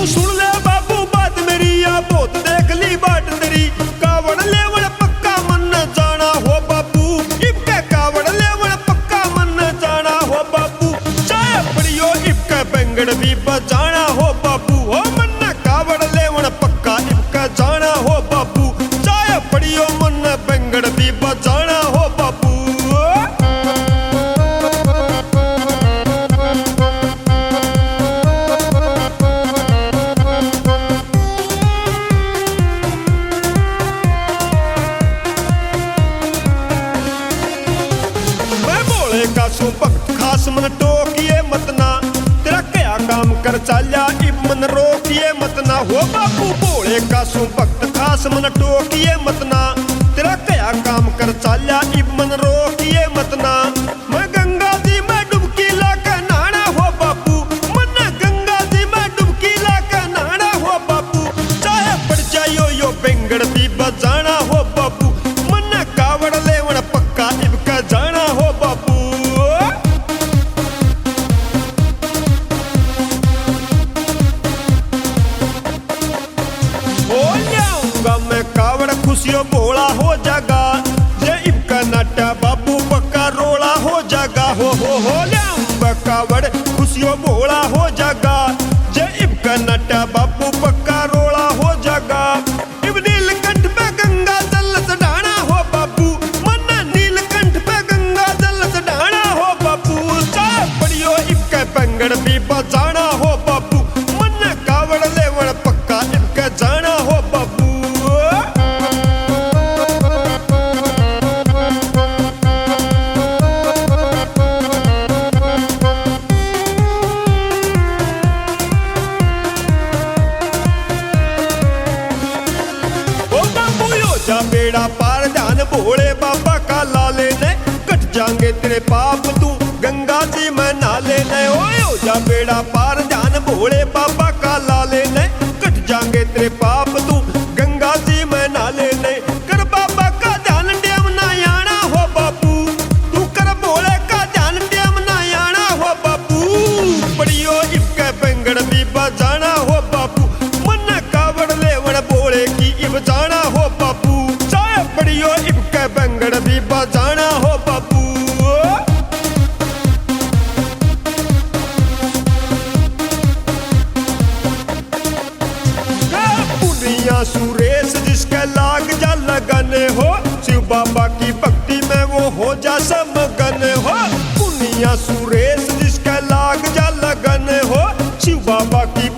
तू सुन ले बाबू बात मेरी या बहुत देख ली बाट तेरी। कावड़ लेवल पक्का मन जाना हो बाबू, इबके कावड़ लेवल पक्का मन जाना हो बाबू। चाहे पड़ियो इबके बेंगड़ भी बजाना हो बाबू, हो मन कावड़ लेवल पक्का इबके जाना हो बाबू। चाहे पड़ियो मन बेंगड़ भी बजाना हो बाबू। भक्त खास मन टोकिए मतना, तेरा क्या काम कर चाल्या इब मन रोकिए मतना हो बाबू। भोले का सू भक्त खास मन टोकिए मतना, तेरा क्या काम कर चाल्या इब मन रोकिए मतना। मैं गंगा जी में डुबकी लाके नहाना हो बाबू, मन गंगा जी में डुबकी लाके नहाना हो बाबू। चाहे पड़ जाइयो यो बेंगड़ भी बजाना हो बाबू, मन कावड़ लेवण पक्का इब का जाना हो बाबू। मैं कावड़ खुशियों बोला हो जागा, जे इबका नाटा बाबू पक्का रोला हो जागा। हो ल्याऊंगा कावड़ खुशियों बोला हो जागा, जे इबका नाटा बाबू पक्का रोला हो जागा। इब नीलकंठ पे गंगा जल चढ़ाना हो बाबू, मन नीलकंठ पे गंगा जल चढ़ाना हो बाबू। चाहे पड़ियो इबके बेंगड़ भी बजाना हो बाबू, मन कावड़ लेवड़ पक्का इबके जाना हो बाबू। बेड़ा पार ध्यान भोले बाबा का लाले ने, कट जाएंगे तेरे पाप तू गंगा जी में नाले ने। ओए हो जा बेड़ा पार ध्यान भोले बाबा का लाले ने, कट जाएंगे तेरे पाप तू गंगा जी में नाले ने। कर बाबा का ध्यान डैम ना आना हो बाबू, तू कर भोले का ध्यान डैम ना आना हो बाबू। पड़ियो इबके बेंगड़ भी बजाना हो बाबू, मन कावड़ लेवड़ भोले की इब जाना हो बाबू। पड़ियो इबके बेंगड़ भी बजाना हो बाबू। पुनिया सुरेश जिसके लाग जा लगने हो, शिव बाबा की भक्ति में वो हो जा समगन हो। पुनिया सुरेश जिसके लाग जा लगने हो, शिव बाबा की